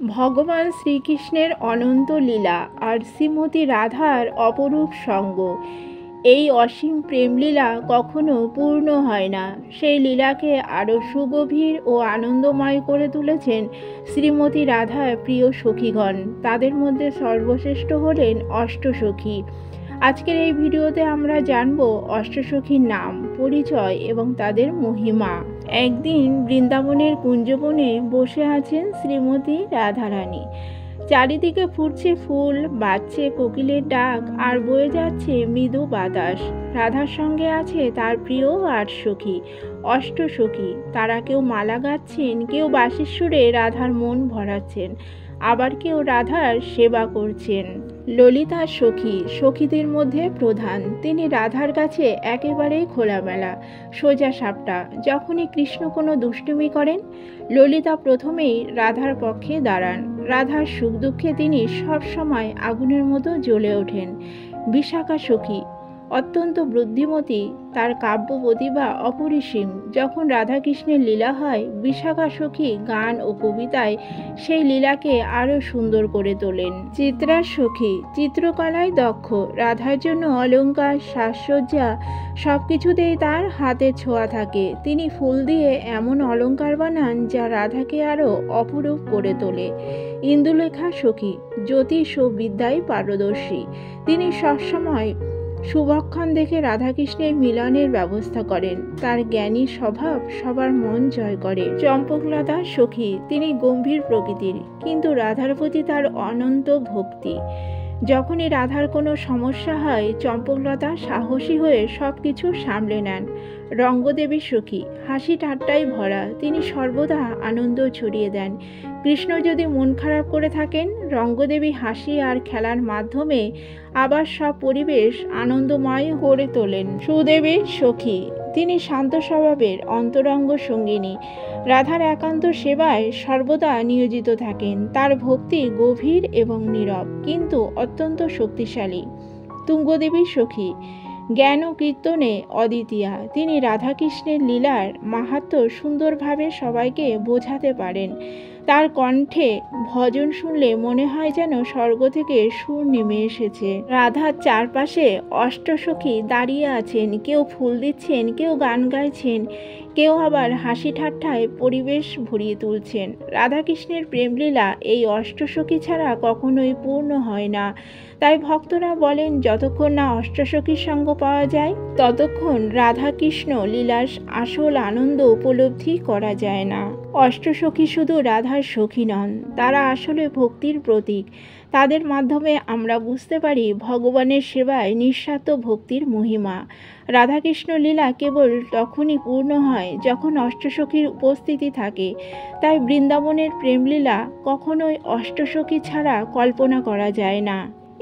ভগবান শ্রীকৃষ্ণের অনন্ত লীলা আর শ্রীমতী রাধার অপরূপ সঙ্গ, এই অসীম প্রেমলীলা কখনো পূর্ণ হয় না। সেই লীলাকে আরও সুগভীর ও আনন্দময় করে তুলেছেন শ্রীমতী রাধার প্রিয় সখীগণ। তাদের মধ্যে সর্বশ্রেষ্ঠ হলেন অষ্টসখী। আজকের এই ভিডিওতে আমরা জানব অষ্টসখীর নাম, পরিচয় এবং তাদের মহিমা। একদিন বৃন্দাবনের কুঞ্জবনে বসে আছেন শ্রীমতী রাধারানী। চারিদিকে ফুটছে ফুল, বাজছে কোকিলের ডাক আর বয়ে যাচ্ছে মৃদু বাতাস। রাধার সঙ্গে আছে তার প্রিয় আট সখী, অষ্টসখী। তারা কেউ মালা গাচ্ছেন, কেউ বাঁশির সুরে রাধার মন ভরাচ্ছেন, আবার কেউ রাধার সেবা করছেন। ললিতা সখী সখীদের মধ্যে প্রধান। তিনি রাধার কাছে একেবারেই খোলামেলা, সোজা সাপটা। যখনই কৃষ্ণ কোনো দুষ্টুমি করেন, ললিতা প্রথমেই রাধার পক্ষে দাঁড়ান। রাধার সুখ দুঃখে তিনি সবসময় আগুনের মতো জ্বলে ওঠেন। বিশাখা সখী অত্যন্ত বুদ্ধিমতী, তার কাব্য প্রতিভা অপরিসীম। যখন রাধাকৃষ্ণের লীলা হয়, বিশাখা সখী গান ও কবিতায় সেই লীলাকে আরও সুন্দর করে তোলেন। চিত্রা সখী চিত্রকলায় দক্ষ। রাধার জন্য অলঙ্কার, সাজসজ্জা সব কিছুতেই তার হাতের ছোঁয়া থাকে। তিনি ফুল দিয়ে এমন অলঙ্কার বানান যা রাধাকে আরও অপরূপ করে তোলে। ইন্দুলেখা সখী জ্যোতিষ ও বিদ্যায় পারদর্শী। তিনি সবসময় শুভক্ষণ দেখে রাধাকৃষ্ণের মিলনের ব্যবস্থা করেন। তার জ্ঞানী স্বভাব সবার মন জয় করে। চম্পকলতা সখী তিনি গম্ভীর প্রকৃতির, কিন্তু রাধার প্রতি তার অনন্ত ভক্তি। যখনই রাধার কোনো সমস্যা হয়, চম্পকলতা সাহসী হয়ে সব কিছু সামলে নেন। রঙ্গদেবী সখী হাসি ঠাট্টায় ভরা, তিনি সর্বদা আনন্দ ছড়িয়ে দেন। কৃষ্ণ যদি মন খারাপ করে থাকেন, রঙ্গদেবী হাসি আর খেলার মাধ্যমে আবার সব পরিবেশ আনন্দময় করে তোলেন। সুদেবী সখী তিনি শান্ত স্বভাবের, অন্তরঙ্গ সঙ্গিনী। রাধার একান্ত সেবায় সর্বদা নিয়োজিত থাকেন। তার ভক্তি গভীর এবং নীরব, কিন্তু অত্যন্ত শক্তিশালী। তুঙ্গদেবী সখী জ্ঞান ও কীর্তনে অদ্বিতীয়া। তিনি রাধাকৃষ্ণের লীলার মাহাত্ম্য সুন্দরভাবে সবাইকে বোঝাতে পারেন। তার কণ্ঠে ভজন শুনলে মনে হয় যেন স্বর্গ থেকে সুর নেমে এসেছে। রাধার চারপাশে অষ্টসখী দাঁড়িয়ে আছেন, কেউ ফুল দিচ্ছেন, কেউ গান গাইছেন, কেউ আবার হাসি ঠাট্টায় পরিবেশ ভরিয়ে তুলছেন। রাধাকৃষ্ণের প্রেমলীলা এই অষ্টসখী ছাড়া কখনোই পূর্ণ হয় না। তাই ভক্তরা বলেন, যতক্ষণ না অষ্টসখীর সঙ্গ পাওয়া যায়, ততক্ষণ রাধাকৃষ্ণ লীলার আসল আনন্দ উপলব্ধি করা যায় না। অষ্টসখী শুধু রাধার সখী নন, তারা আসলে ভক্তির প্রতীক। তাদের মাধ্যমে আমরা বুঝতে পারি ভগবানের সেবায় নিঃস্বার্থ ভক্তির মহিমা। রাধাকৃষ্ণ লীলা কেবল তখনই পূর্ণ হয় যখন অষ্টসখীর উপস্থিতি থাকে। তাই বৃন্দাবনের প্রেমলীলা কখনোই অষ্টসখী ছাড়া কল্পনা করা যায় না।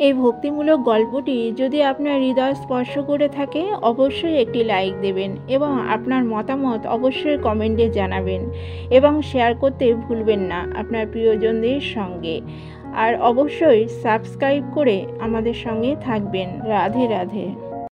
এই ভক্তিমূলক গল্পটি যদি আপনার হৃদয় স্পর্শ করে থাকে, অবশ্যই একটি লাইক দেবেন এবং আপনার মতামত অবশ্যই কমেন্টে জানাবেন এবং শেয়ার করতে ভুলবেন না আপনার প্রিয়জনদের সঙ্গে। আর অবশ্যই সাবস্ক্রাইব করে আমাদের সঙ্গে থাকবেন। রাধে রাধে।